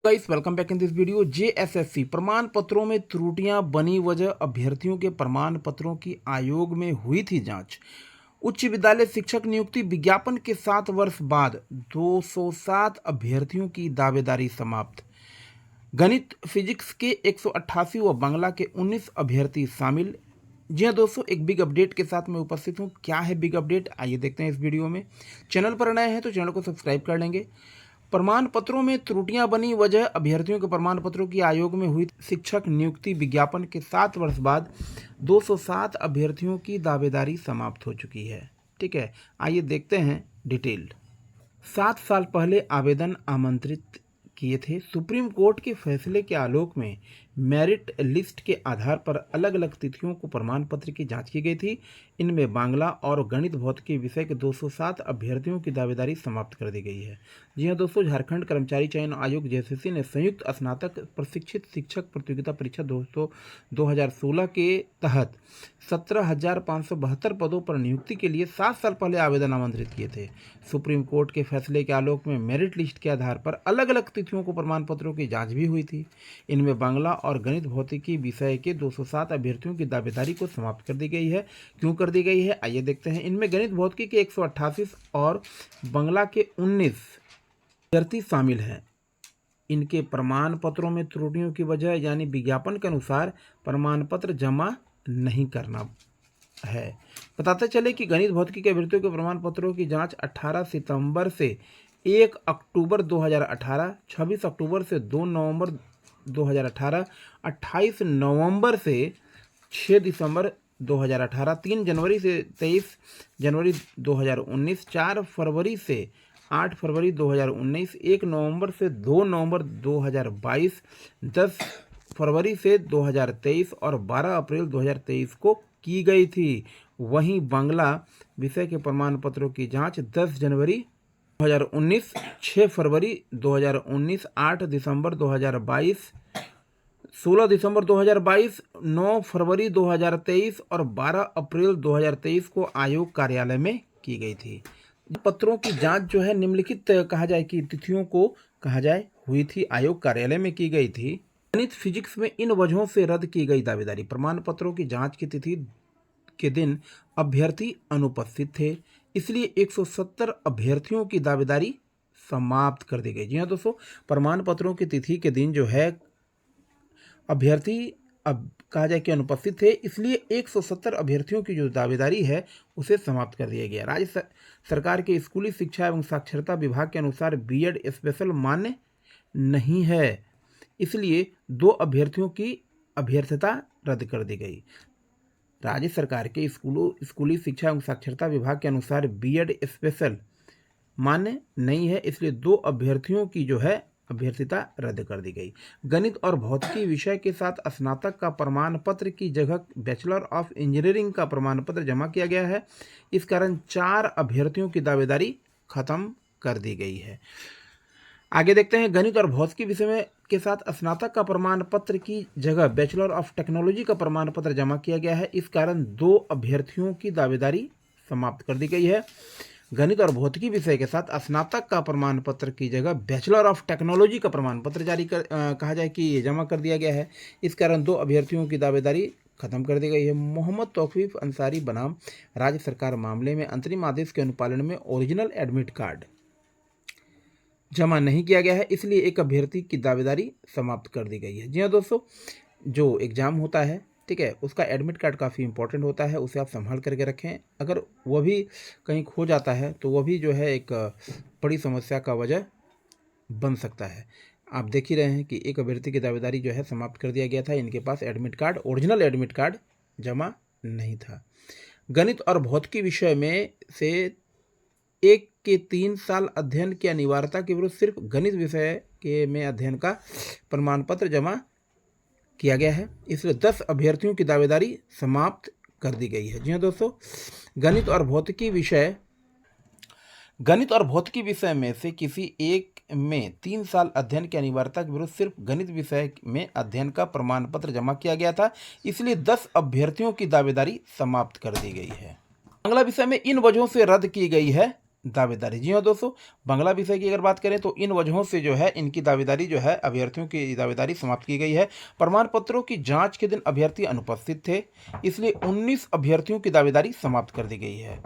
Guys welcome back in this video. JSSC प्रमाण पत्रों में त्रुटियां बनी वजह अभ्यर्थियों के प्रमाण पत्रों की आयोग में हुई थी जांच। उच्च विद्यालय शिक्षक नियुक्ति विज्ञापन के 7 वर्ष बाद 207 अभ्यर्थियों की दावेदारी समाप्त। गणित फिजिक्स के 188 व बांग्ला के 19 अभ्यर्थी शामिल। जी हाँ दोस्तों, एक बिग अपडेट के साथ मैं उपस्थित हूँ। क्या है बिग अपडेट, आइए देखते हैं इस वीडियो में। चैनल पर नए हैं तो चैनल को सब्सक्राइब कर लेंगे। प्रमाण पत्रों में त्रुटियां बनी वजह अभ्यर्थियों के प्रमाण पत्रों की आयोग में हुई शिक्षक नियुक्ति विज्ञापन के 7 वर्ष बाद 207 अभ्यर्थियों की दावेदारी समाप्त हो चुकी है। ठीक है, आइए देखते हैं डिटेल। 7 साल पहले आवेदन आमंत्रित किए थे। सुप्रीम कोर्ट के फैसले के आलोक में मेरिट लिस्ट के आधार पर अलग अलग तिथियों को प्रमाण पत्र की जांच की गई थी। इनमें बांग्ला और गणित भौतिकी विषय के 207 अभ्यर्थियों की दावेदारी समाप्त कर दी गई है। जी हाँ दोस्तों, झारखंड कर्मचारी चयन आयोग जेएसएससी ने संयुक्त स्नातक प्रशिक्षित शिक्षक प्रतियोगिता परीक्षा 2016 के तहत 17,572 पदों पर नियुक्ति के लिए 7 साल पहले आवेदन आमंत्रित किए थे। सुप्रीम कोर्ट के फैसले के आलोक में मेरिट लिस्ट के आधार पर अलग अलग तिथियों को प्रमाण पत्रों की जांच भी हुई थी। इनमें बांग्ला और गणित भौतिकी विषय के 207 अभ्यर्थियों की दावेदारी को समाप्त कर दी गई है। क्यों कर दी गई है, आइए देखते हैं। इनमें गणित भौतिकी के 188 और बांग्ला के 19 अभ्यर्थी शामिल हैं। इनके प्रमाण पत्रों में त्रुटियों की वजह यानी विज्ञापन के अनुसार प्रमाण पत्र जमा नहीं करना है। बताते चले कि गणित भौतिकी के अभ्यर्थियों के प्रमाण पत्रों की जांच 18 सितंबर से 1 अक्टूबर 2018, 26 अक्टूबर से 2 नवंबर 2018, 28 नवंबर से 6 दिसंबर 2018, 3 जनवरी से 23 जनवरी 2019, 4 फरवरी से 8 फरवरी 2019, 1 नवंबर से 2 नवंबर 2022, 10 फरवरी से 2023 और 12 अप्रैल 2023 को की गई थी। वहीं बांग्ला विषय के प्रमाण पत्रों की जांच 10 जनवरी 2019, 6 फरवरी 2019, 8 दिसंबर 2022, 16 दिसंबर 2022, 9 फरवरी 2023 और 12 अप्रैल 2023 को आयोग कार्यालय में की गई थी। पत्रों की जांच जो है निम्नलिखित कहा जाए कि तिथियों को कहा जाए हुई थी, आयोग कार्यालय में की गई थी। गणित फिजिक्स में इन वजहों से रद्द की गई दावेदारी। प्रमाण पत्रों की जांच की तिथि के दिन अभ्यर्थी अनुपस्थित थे, इसलिए 170 अभ्यर्थियों की दावेदारी समाप्त कर दी गई। जी हाँ दोस्तों, प्रमाण पत्रों की तिथि के दिन जो है अभ्यर्थी अब कहा जाए कि अनुपस्थित थे, इसलिए 170 अभ्यर्थियों की जो दावेदारी है उसे समाप्त कर दिया गया। राज्य सरकार के स्कूली शिक्षा एवं साक्षरता विभाग के अनुसार बीएड स्पेशल मान्य नहीं है, इसलिए 2 अभ्यर्थियों की अभ्यर्थता रद्द कर दी गई। राज्य सरकार के स्कूली शिक्षा एवं साक्षरता विभाग के अनुसार बीएड स्पेशल मान्य नहीं है, इसलिए 2 अभ्यर्थियों की जो है अभ्यर्थता रद्द कर दी गई। गणित और भौतिकी विषय के साथ स्नातक का प्रमाण पत्र की जगह बैचलर ऑफ इंजीनियरिंग का प्रमाण पत्र जमा किया गया है। इस कारण 4 अभ्यर्थियों की दावेदारी खत्म कर दी गई है। आगे देखते हैं। गणित और भौतिकी विषय में के साथ स्नातक का प्रमाण पत्र की जगह बैचलर ऑफ टेक्नोलॉजी का प्रमाण पत्र जमा किया गया है। इस कारण 2 अभ्यर्थियों की दावेदारी समाप्त कर दी गई है। गणित और भौतिकी विषय के साथ स्नातक का प्रमाण पत्र की जगह बैचलर ऑफ टेक्नोलॉजी का प्रमाण पत्र कहा जाए कि ये जमा कर दिया गया है। इस कारण 2 अभ्यर्थियों की दावेदारी खत्म कर दी गई है। मोहम्मद तौफीक अंसारी बनाम राज्य सरकार मामले में अंतरिम आदेश के अनुपालन में ओरिजिनल एडमिट कार्ड जमा नहीं किया गया है, इसलिए एक अभ्यर्थी की दावेदारी समाप्त कर दी गई है। जी हाँ दोस्तों, जो एग्ज़ाम होता है, ठीक है, उसका एडमिट कार्ड काफ़ी इंपॉर्टेंट होता है, उसे आप संभाल करके रखें। अगर वह भी कहीं खो जाता है तो वह भी जो है एक बड़ी समस्या का वजह बन सकता है। आप देख ही रहे हैं कि एक अभ्यर्थी की दावेदारी जो है समाप्त कर दिया गया था। इनके पास admit card, original admit card जमा नहीं था। गणित और भौतिकी विषय में से 1 के 3 साल अध्ययन की अनिवार्यता के विरुद्ध सिर्फ गणित विषय के में अध्ययन का प्रमाण पत्र जमा किया गया है, इसलिए 10 अभ्यर्थियों की दावेदारी समाप्त कर दी गई है। जी हाँ दोस्तों, गणित और भौतिकी विषय में से किसी एक में 3 साल अध्ययन की अनिवार्यता के विरुद्ध सिर्फ गणित विषय में अध्ययन का प्रमाण पत्र जमा किया गया था, इसलिए 10 अभ्यर्थियों की दावेदारी समाप्त कर दी गई है। बांग्ला विषय में इन वजहों से रद्द की गई है दावेदारी। जी हाँ दोस्तों, बांग्ला विषय की अगर बात करें तो इन वजहों से जो है इनकी दावेदारी जो है अभ्यर्थियों की दावेदारी समाप्त की गई है। प्रमाण पत्रों की जांच के दिन अभ्यर्थी अनुपस्थित थे, इसलिए 19 अभ्यर्थियों की दावेदारी समाप्त कर दी गई है।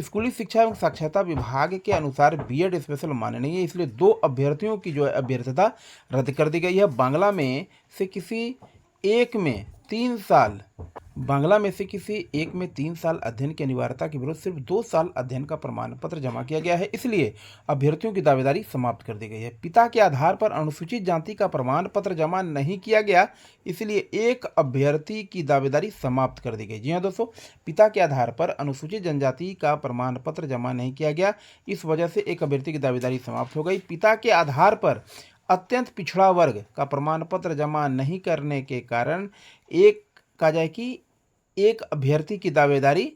स्कूली शिक्षा एवं साक्षरता विभाग के अनुसार बीएड स्पेशल माननीय है, इसलिए 2 अभ्यर्थियों की जो है अभ्यर्थता रद्द कर दी गई है। बांग्ला में से किसी एक में 3 साल अध्ययन की अनिवार्यता के विरुद्ध सिर्फ 2 साल अध्ययन का प्रमाण पत्र जमा किया गया है, इसलिए अभ्यर्थियों की दावेदारी समाप्त कर दी गई है। पिता के आधार पर अनुसूचित जाति का प्रमाण पत्र जमा नहीं किया गया, इसलिए एक अभ्यर्थी की दावेदारी समाप्त कर दी गई। जी हाँ दोस्तों, पिता के आधार पर अनुसूचित जनजाति का प्रमाण पत्र जमा नहीं किया गया, इस वजह से एक अभ्यर्थी की दावेदारी समाप्त हो गई। पिता के आधार पर अत्यंत पिछड़ा वर्ग का प्रमाण पत्र जमा नहीं करने के कारण एक अभ्यर्थी की दावेदारी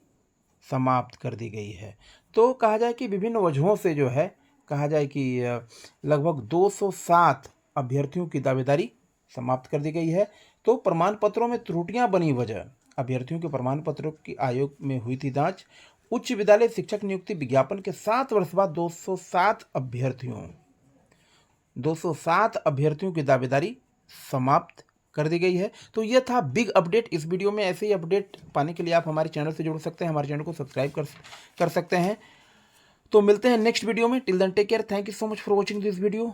समाप्त कर दी गई है। तो कहा जाए कि विभिन्न वजहों से जो है कहा जाए कि लगभग 207 अभ्यर्थियों की दावेदारी समाप्त कर दी गई है। तो प्रमाण पत्रों में त्रुटियां बनी वजह अभ्यर्थियों के प्रमाण पत्रों की आयोग में हुई थी जांच। उच्च विद्यालय शिक्षक नियुक्ति विज्ञापन के 7 वर्ष बाद 207 अभ्यर्थियों की दावेदारी समाप्त कर दी गई है। तो यह था बिग अपडेट। इस वीडियो में ऐसे ही अपडेट पाने के लिए आप हमारे चैनल से जुड़ सकते हैं, हमारे चैनल को सब्सक्राइब कर सकते हैं। तो मिलते हैं नेक्स्ट वीडियो में। Till then take care, thank you so much for watching this video.